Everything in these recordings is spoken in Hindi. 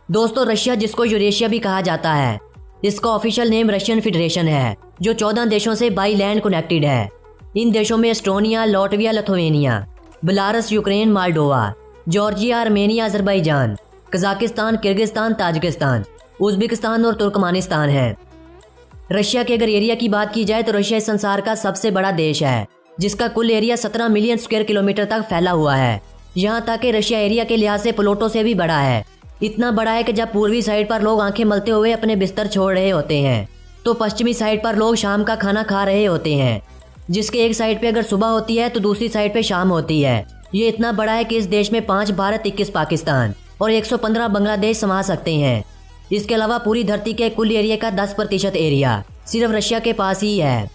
दोस्तों, रशिया जिसको यूरेशिया भी कहा जाता है, इसका ऑफिशियल नेम रशियन फेडरेशन है, जो 14 देशों से बाई लैंड कनेक्टेड है। इन देशों में Estonia, Latvia, Lithuania, Belarus, Ukraine, Moldova, Georgia, Armenia, Azerbaijan, Kazakhstan, Kyrgyzstan, Tajikistan, Uzbekistan और तुर्कमानिस्तान है। रशिया के अगर एरिया की बात की जाए तो रशिया इस संसार का सबसे बड़ा देश है, जिसका कुल एरिया 17 मिलियन स्क्वायर किलोमीटर तक फैला हुआ है। यहाँ तक कि रशिया एरिया के लिहाज से प्लूटो से भी बड़ा है। इतना बड़ा है कि जब पूर्वी साइड पर लोग आंखें मलते हुए अपने बिस्तर छोड़ रहे होते हैं, तो पश्चिमी साइड पर लोग शाम का खाना खा रहे होते हैं, जिसके एक साइड पे अगर सुबह होती है तो दूसरी साइड पे शाम होती है। ये इतना बड़ा है कि इस देश में 5 भारत, 21 पाकिस्तान और 115 बांग्लादेश समा सकते हैं। इसके अलावा पूरी धरती के कुल एरिया का 10% एरिया सिर्फ रशिया के पास ही है।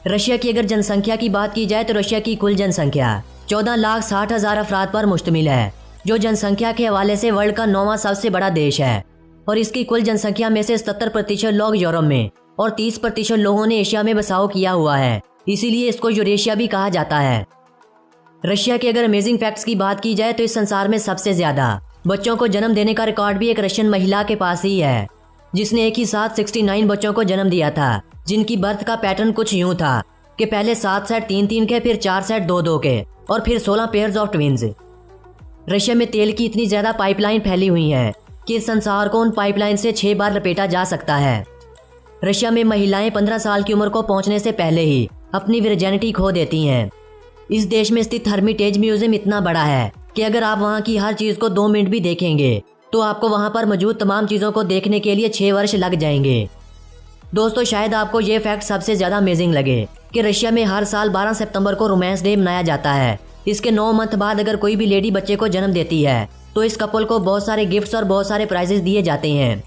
रशिया की अगर जनसंख्या की बात की जाए तो रशिया की कुल जनसंख्या 14,60,000 अफराद पर मुश्तमिल है, जो जनसंख्या के हवाले से वर्ल्ड का 9वां सबसे बड़ा देश है। और इसकी कुल जनसंख्या में से 77% लोग यूरोप में और 30% लोगों ने एशिया में बसाव किया हुआ है, इसीलिए इसको यूरेशिया भी कहा जाता है। रशिया के अगर अमेजिंग फैक्ट्स की बात की जाए तो इस संसार में सबसे ज्यादा बच्चों को जन्म देने का रिकॉर्ड भी एक रशियन महिला के पास ही है, जिसने एक ही साथ 69 बच्चों को जन्म दिया था, जिनकी बर्थ का पैटर्न कुछ यूं था कि पहले 7 सेट 3-3 के, फिर 4 सेट 2-2 के और फिर 16 पेयर्स ऑफ ट्विंस। रशिया में तेल की इतनी ज्यादा पाइपलाइन फैली हुई हैं कि इस संसार को उन पाइपलाइन से 6 बार लपेटा जा सकता है। रशिया में महिलाएं 15 साल की उम्र को पहुंचने से पहले ही अपनी वर्जिनिटी खो देती हैं। इस देश में स्थित हर्मिटेज म्यूजियम इतना बड़ा है कि अगर आप वहां की हर चीज को 2 मिनट भी देखेंगे तो आपको वहां पर मौजूद तमाम चीजों को देखने के लिए 6 वर्ष लग जाएंगे। दोस्तों, शायद आपको ये फैक्ट सबसे ज्यादा अमेजिंग लगे कि रशिया में हर साल 12 सितंबर को रोमांस डे मनाया जाता है। इसके 9 मंथ बाद अगर कोई भी लेडी बच्चे को जन्म देती है तो इस कपल को बहुत सारे गिफ्ट्स और बहुत सारे प्राइजेस दिए जाते हैं।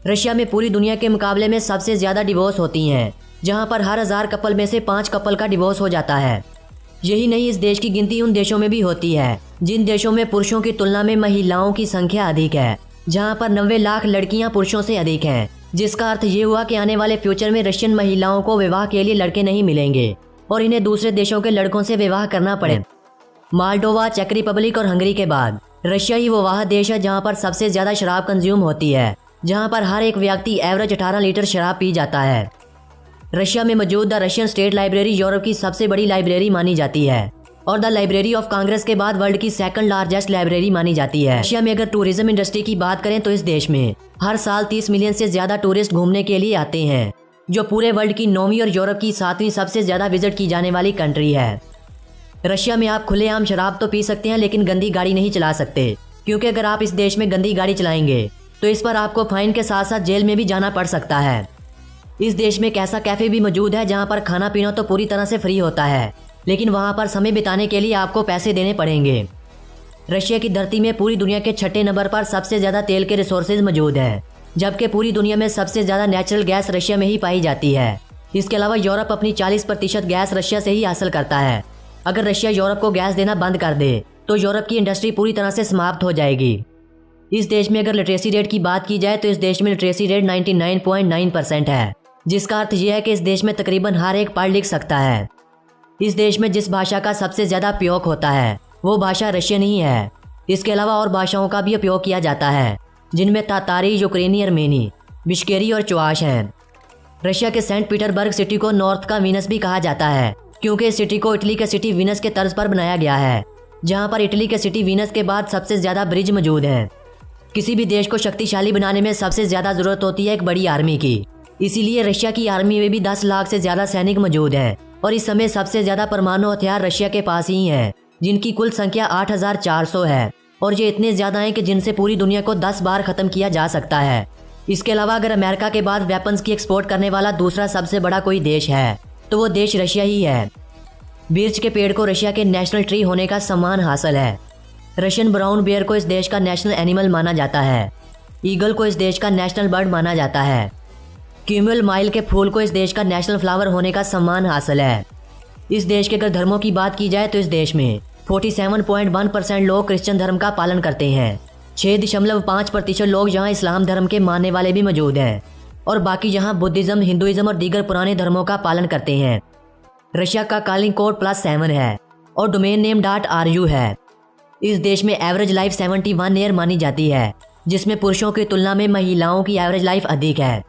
रशिया में पूरी दुनिया के मुकाबले में सबसे ज्यादा डिवोर्स होती हैं, जहां पर हर 1000 कपल में से 5 कपल का डिवोर्स हो जाता है। यही नहीं, इस देश की गिनती उन देशों में भी होती है जिन देशों में पुरुषों की तुलना में महिलाओं की संख्या अधिक है, जहां पर 90 लाख लड़कियां पुरुषों से अधिक हैं, जिसका अर्थ ये हुआ कि आने वाले फ्यूचर में रशियन महिलाओं को विवाह के लिए लड़के नहीं मिलेंगे और इन्हें दूसरे देशों के लड़कों से विवाह करना पड़े। मोल्डोवा, चेक रिपब्लिक और हंगरी के बाद रशिया ही वो वह देश है जहां पर सबसे ज्यादा शराब कंज्यूम होती है, जहां पर हर एक व्यक्ति एवरेज 18 लीटर शराब पी जाता है। रशिया में मौजूद the Russian state library Europe की सबसे बड़ी लाइब्रेरी मानी जाती है और द लाइब्रेरी ऑफ कांग्रेस के बाद वर्ल्ड की 2nd लार्जेस्ट लाइब्रेरी मानी जाती है। रशिया में अगर टूरिज्म इंडस्ट्री की बात करें तो इस देश में हर साल 30 मिलियन से ज्यादा टूरिस्ट घूमने के लिए आते हैं, जो पूरे वर्ल्ड की 9वीं और यूरोप की 7वीं सबसे ज्यादा विजिट की जाने वाली कंट्री है। रशिया में आप खुलेआम शराब तो पी सकते हैं लेकिन गंदी गाड़ी नहीं चला सकते, क्योंकि अगर आप इस देश में गंदी गाड़ी चलाएंगे तो इस पर आपको फाइन के साथ साथ जेल में भी जाना पड़ सकता है। इस देश में एक ऐसा कैफे भी मौजूद है जहां पर खाना पीना तो पूरी तरह से फ्री होता है, लेकिन वहां पर समय बिताने के लिए आपको पैसे देने पड़ेंगे। रशिया की धरती में पूरी दुनिया के 6ठे नंबर पर सबसे ज्यादा तेल के रिसोर्सेज मौजूद हैं, जबकि पूरी दुनिया में सबसे ज्यादा नेचुरल गैस रशिया में ही पाई जाती है। इसके अलावा यूरोप अपनी 40% गैस रशिया से ही हासिल करता है। अगर रशिया यूरोप को गैस देना बंद कर दे तो यूरोप की इंडस्ट्री पूरी तरह से समाप्त हो जाएगी। इस देश में अगर लिटरेसी रेट की बात की जाए तो इस देश में लिटरेसी रेट 99.9% है, जिसका अर्थ यह है कि इस देश में तकरीबन हर एक पढ़ लिख सकता है। इस देश में जिस भाषा का सबसे ज्यादा उपयोग होता है वो भाषा रशियन ही है। इसके अलावा और भाषाओं का भी उपयोग किया जाता है, जिनमें तातारी, यूक्रेनी, अर्मेनी, बिश्केरी और चुआश हैं। रशिया के सेंट पीटरबर्ग सिटी को नॉर्थ का वीनस भी कहा जाता है, क्योंकि इस सिटी को इटली के सिटी वीनस के तर्ज पर बनाया गया है, जहां पर इटली के सिटी वीनस के बाद सबसे ज्यादा ब्रिज मौजूद हैं। किसी भी देश को शक्तिशाली बनाने में सबसे ज्यादा जरूरत होती है एक बड़ी आर्मी की, इसीलिए रशिया की आर्मी में भी 10 लाख से ज्यादा सैनिक मौजूद हैं और इस समय सबसे ज्यादा परमाणु हथियार रशिया के पास ही हैं, जिनकी कुल संख्या 8400 है और ये इतने ज्यादा हैं कि जिनसे पूरी दुनिया को 10 बार खत्म किया जा सकता है। इसके अलावा अगर अमेरिका के बाद वेपन्स की एक्सपोर्ट करने वाला दूसरा सबसे बड़ा कोई देश है तो वो देश रशिया ही है। बीर्च के पेड़ को रशिया के नेशनल ट्री होने का सम्मान हासिल है। रशियन ब्राउन बेयर को इस देश का नेशनल एनिमल माना जाता है। ईगल को इस देश का नेशनल बर्ड माना जाता है। क्यूमुल माइल के फूल को इस देश का नेशनल फ्लावर होने का सम्मान हासिल है। इस देश के अगर धर्मों की बात की जाए तो इस देश में 47.1% लोग क्रिश्चियन धर्म का पालन करते हैं। 6.5% लोग यहाँ इस्लाम धर्म के मानने वाले भी मौजूद हैं और बाकी यहाँ बुद्धिज्म, हिंदुइज्म और दीगर पुराने धर्मों का पालन करते हैं। रशिया का कॉलिंग कोड +7 है और डोमेन नेम .ru है। इस देश में एवरेज लाइफ 71 ईयर मानी जाती है। जिसमें पुरुषों की तुलना में महिलाओं की एवरेज लाइफ अधिक है।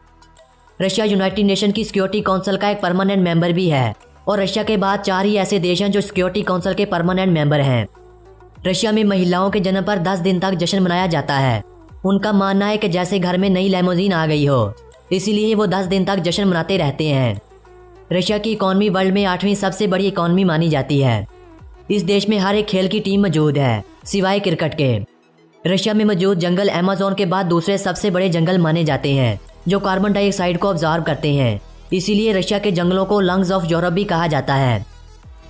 रशिया यूनाइटेड नेशन की सिक्योरिटी काउंसिल का एक परमानेंट मेंबर भी है और रशिया के बाद 4 ही ऐसे देश हैं जो सिक्योरिटी काउंसिल के परमानेंट मेंबर हैं। रशिया में महिलाओं के जन्म पर 10 दिन तक जश्न मनाया जाता है। उनका मानना है कि जैसे घर में नई लैमोजीन आ गई हो, इसीलिए वो 10 दिन तक जश्न मनाते रहते हैं। रशिया की इकॉनमी वर्ल्ड में 8वीं सबसे बड़ी इकॉनमी मानी जाती है। इस देश में हर एक खेल की टीम मौजूद है सिवाय क्रिकेट के। रशिया में मौजूद जंगल अमेज़न के बाद दूसरे सबसे बड़े जंगल माने जाते हैं जो कार्बन डाइऑक्साइड को ऑब्जॉर्ब करते हैं। इसीलिए रशिया के जंगलों को लंग्स ऑफ यूरोप भी कहा जाता है।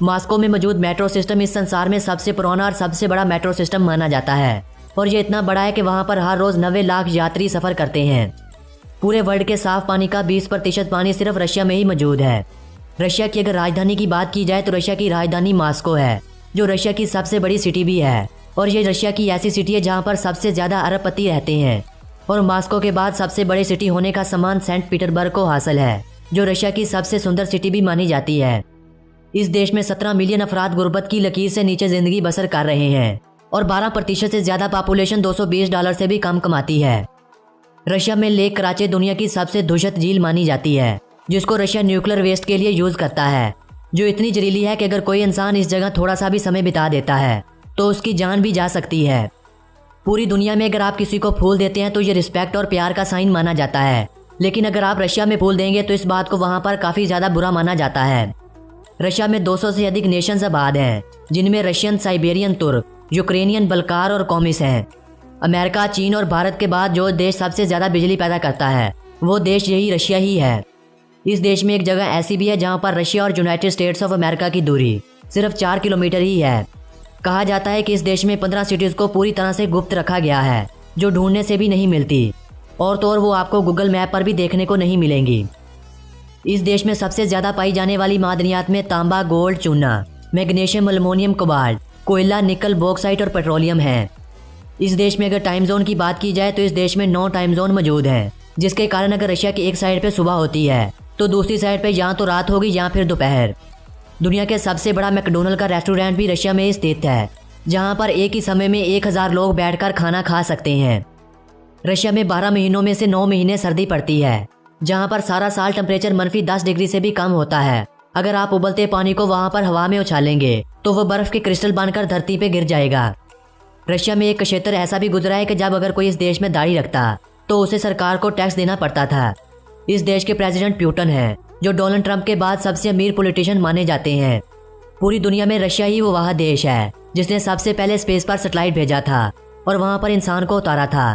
मॉस्को में मौजूद मेट्रो सिस्टम इस संसार में सबसे पुराना और सबसे बड़ा मेट्रो सिस्टम माना जाता है और ये इतना बड़ा है कि वहाँ पर हर रोज़ 90 लाख यात्री सफ़र करते हैं। पूरे वर्ल्ड के साफ पानी का 20% पानी सिर्फ रशिया में ही मौजूद है। रशिया की अगर राजधानी की बात की जाए तो रशिया की राजधानी मॉस्को है, जो रशिया की सबसे बड़ी सिटी भी है और ये रशिया की ऐसी सिटी है जहाँ पर सबसे ज़्यादा अरबपति रहते हैं। और मॉस्को के बाद सबसे बड़ी सिटी होने का सम्मान सेंट पीटर्सबर्ग को हासिल है, जो रशिया की सबसे सुंदर सिटी भी मानी जाती है। इस देश में 17 मिलियन अफराद गुर्बत की लकीर से नीचे ज़िंदगी बसर कर रहे हैं और 12% से ज़्यादा पॉपुलेशन $220 से भी कम कमाती है। रशिया में लेक कराची दुनिया की सबसे दूषित झील मानी जाती है, जिसको रशिया न्यूक्लियर वेस्ट के लिए यूज़ करता है, जो इतनी जहरीली है कि अगर कोई इंसान इस जगह थोड़ा सा भी समय बिता देता है तो उसकी जान भी जा सकती है। पूरी दुनिया में अगर आप किसी को फूल देते हैं तो ये रिस्पेक्ट और प्यार का साइन माना जाता है, लेकिन अगर आप रशिया में फूल देंगे तो इस बात को वहाँ पर काफ़ी ज़्यादा बुरा माना जाता है। रशिया में 200 से अधिक नेशंस आबाद हैं, जिनमें रशियन, साइबेरियन, तुर्क, यूक्रेनियन, बल्कार और कॉमिस हैं। अमेरिका, चीन और भारत के बाद जो देश सबसे ज़्यादा बिजली पैदा करता है वो देश यही रशिया ही है। इस देश में एक जगह ऐसी भी है जहाँ पर रशिया और यूनाइटेड स्टेट्स ऑफ अमेरिका की दूरी सिर्फ 4 किलोमीटर ही है। कहा जाता है कि इस देश में 15 सिटीज़ को पूरी तरह से गुप्त रखा गया है, जो ढूंढने से भी नहीं मिलती और तो और वो आपको गूगल मैप पर भी देखने को नहीं मिलेंगी। इस देश में सबसे ज़्यादा पाई जाने वाली मादनियात में तांबा, गोल्ड, चूना, मैग्नीशियम, एल्युमिनियम, कोबाल्ट, कोयला, निकल, बॉक्साइट और पेट्रोलियम है। इस देश में अगर टाइम जोन की बात की जाए तो इस देश में 9 टाइम जोन मौजूद हैं, जिसके कारण अगर रशिया की एक साइड पे सुबह होती है तो दूसरी साइड पे या तो रात होगी या फिर दोपहर। दुनिया के सबसे बड़ा मैकडोनल्ड का रेस्टोरेंट भी रशिया में स्थित है, जहाँ पर एक ही समय में 1000 लोग बैठकर खाना खा सकते हैं। रशिया में 12 महीनों में से 9 महीने सर्दी पड़ती है, जहाँ पर सारा साल टेम्परेचर -10 डिग्री से भी कम होता है। अगर आप उबलते पानी को वहाँ पर हवा में उछालेंगे तो वह बर्फ के क्रिस्टल बनकर धरती पे गिर जाएगा। रशिया में एक क्षेत्र ऐसा भी गुजरा है कि जब अगर कोई इस देश में दाढ़ी रखता तो उसे सरकार को टैक्स देना पड़ता था। इस देश के प्रेसिडेंट पुतिन हैं, जो डोनाल्ड ट्रंप के बाद सबसे अमीर पॉलिटिशियन माने जाते हैं। पूरी दुनिया में रशिया ही वो वह देश है जिसने सबसे पहले स्पेस पर सैटेलाइट भेजा था और वहाँ पर इंसान को उतारा था।